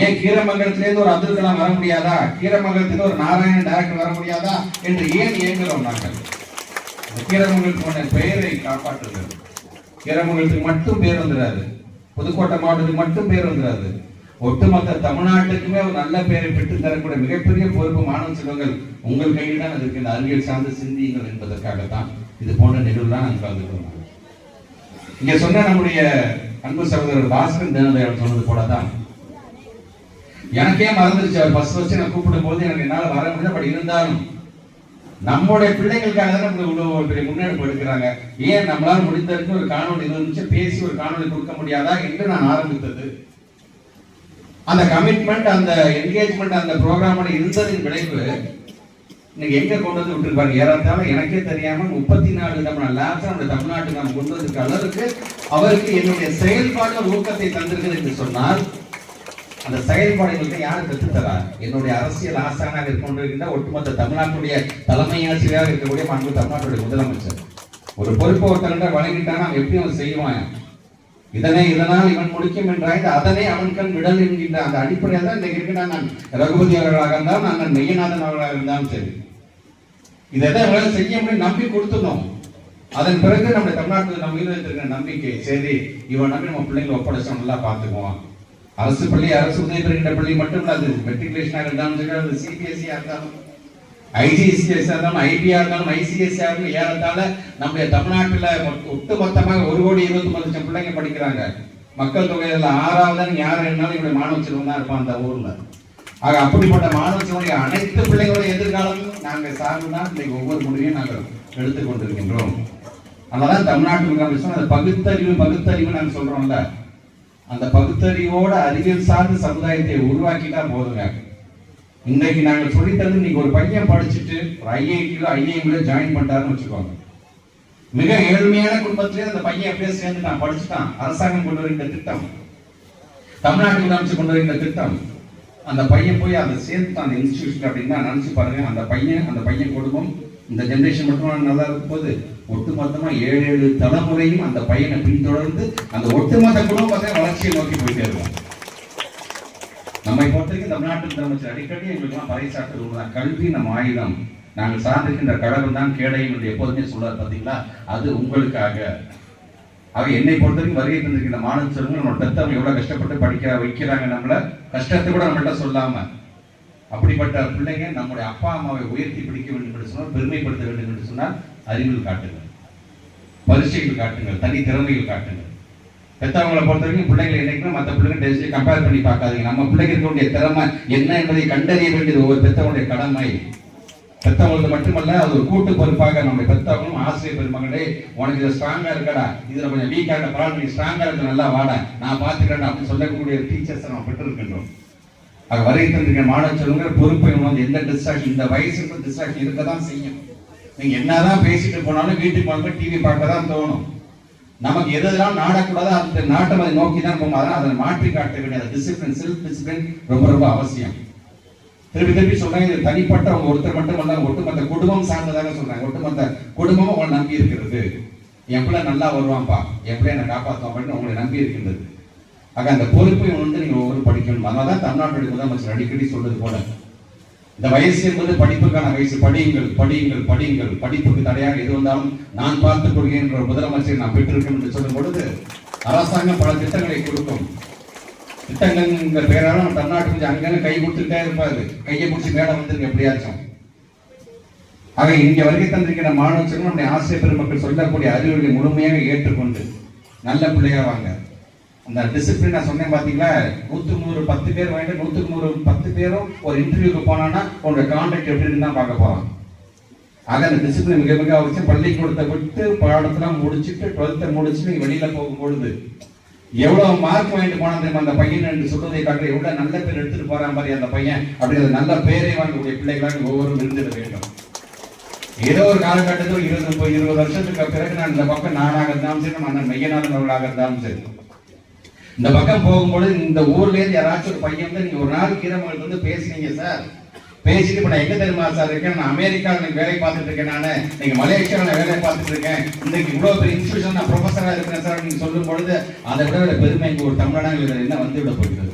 ஏன் கீரமங்கலத்திலேருந்து ஒரு அப்துல் கலாம் வர முடியாதா, கீரமங்கலத்திலிருந்து ஒரு நாராயணன் டைரக்டர் வர முடியாதா என்று ஏன் இயங்குகிறோம் நாங்கள்? கீரமங்கலத்துக்கான பெயரை காப்பாற்றுகிறது. கீரமங்கலத்துக்கு மட்டும் பேர் வந்துடாது, புதுக்கோட்டை மாவட்டத்துக்கு மட்டும் பேர் வந்துடாது, ஒட்டுமொத்த தமிழ்நாட்டுக்குமே ஒரு நல்ல பெயரை பெற்று தரக்கூடிய மிகப்பெரிய பொறுப்பு மாணவ செல்வங்கள் உங்கள் கையில் தான் இருக்கு. இந்த அறிவியல் சார்ந்து சிந்தியுங்கள் என்பதற்காகத்தான் இது போன்ற நிகழ்வுலாம் நாங்கள் கலந்துக்கிறோம். இங்க சொன்ன நம்முடைய அன்பு சகோதரர் பாஸ்கரன் தேனதயாளன் சொன்னது போலதான் எனக்கே மறந்துருச்சு. அவர் ஃபர்ஸ்ட் நான் கூப்பிடும் போது எனக்கு என்னால வர முடியல. பட் இருந்தாலும் நம்முடைய பிள்ளைகளுக்காக தான் நமக்கு இவ்வளவு பெரிய முன்னெடுப்பு எடுக்கிறாங்க. ஏன் நம்மளால முடிந்ததற்கு ஒரு காணொலி 20 நிமிஷம் பேசி ஒரு காணொலி கொடுக்க முடியாதா என்று நான் ஆரம்பித்தது. அந்த கமிட்மெண்ட், அந்த என்கேஜ்மெண்ட் அந்த ப்ரோக்ராமோட இருந்ததின் விளைவு இன்னைக்கு எங்க கொண்டு வந்து விட்டுருப்பாங்க. ஏறத்தாலும் எனக்கே தெரியாம 34 விதமான லேப்ஸ் நம்ம தமிழ்நாட்டுக்கு நம்ம கொண்டு வந்திருக்க அளவுக்கு அவருக்கு என்னுடைய செயல்பாடு ஊக்கத்தை தந்திருக்குது என்று சொன்னால் அந்த செயல்பாடுகளுக்கு யாரு கற்றுத்தரா? என்னுடைய அரசியல் ஆசானாக இருக்கின்ற ஒட்டுமொத்த தமிழ்நாட்டுடைய தலைமை ஆசிரியராக இருக்கக்கூடிய மாண்பு தமிழ்நாட்டுடைய முதலமைச்சர். ஒரு பொறுப்பு ஒருத்தர்கிட்ட வழங்கிட்டானா அவன் எப்படி அவன் செய்வான்? இதனால் இவன் முடிக்கும் என்றாய்ந்து அதனை அவன் கண் விடல் என்கின்ற அந்த அடிப்படையாக தான் இன்றைக்கு இருக்கிற நான் ரகுபதி அவர்களாக இருந்தாலும் நான் மெய்யநாதன் அவர்களாக இருந்தாலும் சரி, இதை அவங்களால செய்ய முடியும் நம்பி கொடுத்துடணும். அதன் பிறகு நம்ம தமிழ்நாட்டில் நம்ம மீது இருக்கிற நம்பிக்கை, சரி இவன் நம்பி நம்ம பிள்ளைங்களை ஒப்படைச்சோம், நல்லா பார்த்துக்குவோம். அரசு பள்ளி, அரசு உதவி பெறுகின்ற பள்ளி மட்டும் இல்ல, அது மெட்ரிகுலேஷனாக இருந்தாலும் சரி, அது சிபிஎஸ்சியா இருந்தாலும், ஐசிஎஸ்சி இருந்தாலும், ஐபிஆ இருந்தாலும், ஐசிஎஸ்சி இருந்தாலும், ஏறத்தாழ நம்முடைய தமிழ்நாட்டில் ஒட்டுமொத்தமாக 1,29,00,000 பிள்ளைங்க படிக்கிறாங்க. மக்கள் தொகையில் 6வது யார் இருந்தாலும் இவருடைய மாணவ செல்வம் தான் இருப்பான் அந்த ஊர்ல. ஆக அப்படிப்பட்ட மாணவ செல்வம் அனைத்து பிள்ளைகளுடைய எதிர்காலமும் நாங்கள் சார்ந்துதான் இன்னைக்கு ஒவ்வொரு முடிவையும் நாங்கள் எடுத்துக் கொண்டிருக்கின்றோம். அதனால தமிழ்நாட்டுக்கு அந்த பகுத்தறிவு நாங்கள் சொல்றோம்ல, அந்த பகுத்தறிவோட அறிவியல் சார்ந்த சமுதாயத்தை உருவாக்கிட்டா போதுங்க. இன்னைக்கு நாங்கள் சொல்லித்தந்து இன்னைக்கு ஒரு பையன் படிச்சுட்டு ஒரு ஐஐஎம்ல ஜாயின் பண்ணிட்டாருன்னு வச்சுக்கோங்க. மிக ஏழ்மையான குடும்பத்திலே அந்த பையன் அப்படியே சேர்ந்து நான் படிச்சுட்டான். அரசாங்கம் கொண்டு வருகின்ற திட்டம், தமிழ்நாட்டு முதலமைச்சர் கொண்டு வருகின்ற திட்டம், அந்த பையன் போய் அதை சேர்த்து அந்த இன்ஸ்டிடியூஷன் அப்படின்னா நினைச்சு பாருங்க. அந்த பையன் குடும்பம் இந்த ஜெனரேஷன் மட்டும் நல்லா இருக்கும் போது ஒட்டுமொத்தமா 7 தலைமுறையும் அந்த பையனை பின்தொடர்ந்து அந்த ஒட்டுமொத்த குடும்பத்தை வளர்ச்சியை நோக்கி போயிட்டே இருக்கும். நம்மை பொறுத்தவரைக்கும் தமிழ்நாட்டு முதலமைச்சர் அடிக்கடி எங்களுக்கெல்லாம் பறைசாற்றுவது கல்வி நம் ஆயுதம், நாங்கள் சார்ந்திருக்கின்ற கடவுள் தான் கேடையும் என்று எப்போதுமே சொல்றாரு. பார்த்தீங்களா, அது உங்களுக்காக. ஆக என்னை பொறுத்தவரைக்கும் வருகை தந்திருக்கின்ற மாணவ செல்வங்கள் நம்ம பெற்றவங்க எவ்வளவு கஷ்டப்பட்டு படிக்க வைக்கிறாங்க, நம்மள கஷ்டத்தை கூட நம்மள்ட்ட சொல்லாம. அப்படிப்பட்ட பிள்ளைங்க நம்முடைய அப்பா அம்மாவை உயர்த்தி பிடிக்க வேண்டும் என்று சொன்னால், பெருமைப்படுத்த வேண்டும் என்று சொன்னால் அறிவில் காட்டுங்கள், பரிசைகள் காட்டுங்கள், தனி திறமைகள் காட்டுங்கள். பெற்றவங்களை பொறுத்த வரைக்கும் பிள்ளைங்களை என்னைக்குமே மற்ற பிள்ளைங்க கம்பேர் பண்ணி பார்க்காதீங்க. நம்ம பிள்ளைங்க இருக்கக்கூடிய திறமை என்ன என்பதை கண்டறிய வேண்டியது ஒவ்வொரு பெற்றவங்களுடைய கடமை. பெற்றவங்களுக்கு மட்டுமல்ல, அது ஒரு கூட்டு பொறுப்பாக நம்ம பெற்றவங்களும் ஆசிரியர் பெருமகளே, உனக்கு இது ஸ்ட்ராங்கா இருக்கடா, இதுல கொஞ்சம் வீக்கா இருக்க பரவாயில்ல, நீ ஸ்ட்ராங்கா இருக்க, நல்லா வாட, நான் பார்த்துக்கிறேன் அப்படின்னு சொல்லக்கூடிய டீச்சர்ஸ் நம்ம பெற்றிருக்கின்றோம். ஆக வருகை தந்திருக்கிற மாணவ செல்வங்கள் பொறுப்பை உணர்ந்து எந்த டிஸ்ட்ராக்ஷன், இந்த வயசுக்கு டிஸ்ட்ராக்ஷன் இருக்கதான் செய்யும். நீங்க என்னதான் பேசிட்டு போனாலும் வீட்டுக்கு போனாலும் டிவி பார்க்க தான் தோணும். நமக்கு எதெல்லாம் நாடக்கூடாது அந்த நாட்டை அதை நோக்கி தான் போகும். அதனால் அதை மாற்றி காட்ட வேண்டிய டிசிப்ளின், செல்ஃப் டிசிப்ளின் ரொம்ப ரொம்ப அவசியம். திருப்பி சொல்றாங்க, இது தனிப்பட்ட அவங்க ஒருத்தர் மட்டும் இல்ல, ஒட்டுமொத்த குடும்பம் சார்ந்ததாக சொல்றாங்க. ஒட்டுமொத்த குடும்பமும் உங்களை நம்பி இருக்கிறது. என் பிள்ளை நல்லா வருவான்ப்பா, என் பிள்ளை என்னை காப்பாற்றுவான் அப்படின்னு உங்களை நம்பி இருக்கின்றது. ஆக அந்த பொறுப்பை வந்து நீங்க ஒவ்வொரு படிக்கணும். அதனாலதான் தமிழ்நாட்டுடைய முதலமைச்சர் அடிக்கடி சொல்றது போல இந்த வயசு என்பது படிப்புக்கான வயசு. படியுங்கள் படியுங்கள் படியுங்கள், படிப்புக்கு தடையாக எது வந்தாலும் நான் பார்த்துக் கொள்கிறேன் என்ற முதலமைச்சர் நான் பெற்றிருக்கேன் என்று சொல்லும் பொழுது அரசாங்கம் பல திட்டங்களை கொடுக்கும். திட்டங்கள் பெயரால நம்ம தமிழ்நாட்டு கொஞ்சம் அங்கங்க கை கொடுத்துட்டே இருப்பாரு, கையை பிடிச்சி மேடம் வந்துருக்கு எப்படியாச்சும். ஆக இங்க வருகை தந்திருக்கிற மாணவர்கள் நம்முடைய ஆசிரியர் பெருமக்கள் சொல்லக்கூடிய அறிவுரை முழுமையாக ஏற்றுக்கொண்டு நல்ல பிள்ளையா வாங்க. அந்த டிசிப்ளின் நான் சொன்னேன் பாத்தீங்களா, 100 10 பேர் வேண்டாம், 100 10 பேரும் ஒரு இன்டர்வியூக்கு போனான்னா உங்களோட கான்டாக்ட் எப்படின்னு தான் பார்க்க போறான். ஆக அந்த டிசிப்ளின் மிக மிக அவசியம். பள்ளிக்கூடத்தை விட்டு பாடத்தெல்லாம் முடிச்சுட்டு 12th முடிச்சுட்டு நீங்க வெளியில போகும்பொழுது எவ்வளவு மார்க் வாங்கிட்டு போனா தெரியுமா அந்த பையன் என்று சொல்றதை காட்டுற எவ்வளவு நல்ல பேர் எடுத்துட்டு போறான் மாதிரி அந்த பையன், அப்படி நல்ல பேரை வாங்கக்கூடிய பிள்ளைகளாக ஒவ்வொரு இருந்திட வேண்டும். ஏதோ ஒரு காலகட்டத்தில் 20 வருஷத்துக்கு பிறகு நான் இந்த பக்கம் நானாக இருந்தாலும் சரி, நம்ம மையநாதன் அவர்களாக இருந்தாலும் சரி, இந்த பக்கம் போகும்போது இந்த ஊர்ல இருந்து யாராச்சும் ஒரு பையன் வந்து நீங்க ஒரு நாள் கீரமங்கலத்துல வந்து பேசுனீங்க சார், பேசிட்டு இப்ப நான் எங்க தெரியுமா சார் இருக்கேன், நான் அமெரிக்காவில் வேலை பார்த்துட்டு இருக்கேன், நானு நீங்க மலேசியாவில் நான் வேலை பார்த்துட்டு இருக்கேன், இன்னைக்கு இவ்வளவு பெரிய இன்ஸ்டிடியூஷன் நான் ப்ரொஃபஸரா இருக்கிறேன் சார் நீங்க சொல்லும் பொழுது அதை விட பெருமை இங்க ஒரு தமிழ்நாடு என்ன வந்து விட போகிறது.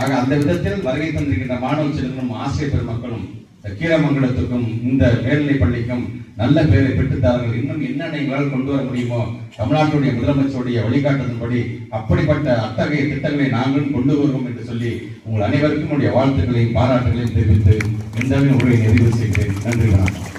ஆக அந்த விதத்தில் வருகை தந்திருக்கின்ற மாணவ செல்வங்களும் ஆசிரியர் பெருமக்களும் கீரமங்கலத்துக்கும் இந்த மேல்நிலை பள்ளிக்கும் நல்ல பெயரை பெற்றுத்தார்கள். இன்னும் என்னென்ன எங்களால் கொண்டு வர முடியுமோ தமிழ்நாட்டுடைய முதலமைச்சருடைய வழிகாட்டுதன்படி அப்படிப்பட்ட அத்தகைய திட்டங்களை நாங்களும் கொண்டு வருவோம் என்று சொல்லி உங்கள் அனைவருக்கும் என்னுடைய வாழ்த்துக்களையும் பாராட்டுகளையும் தெரிவித்து இந்த உரையை நிறைவு செய்கிறேன். நன்றி, வணக்கம்.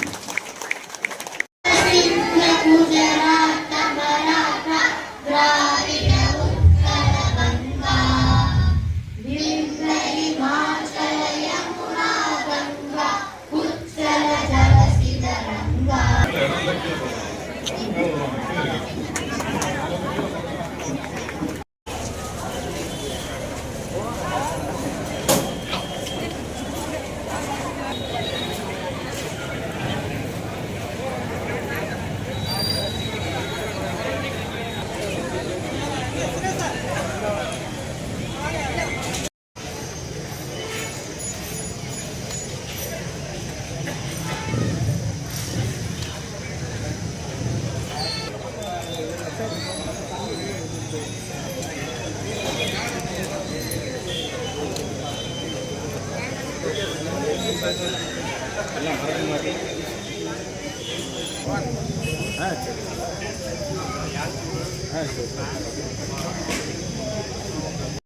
சரி.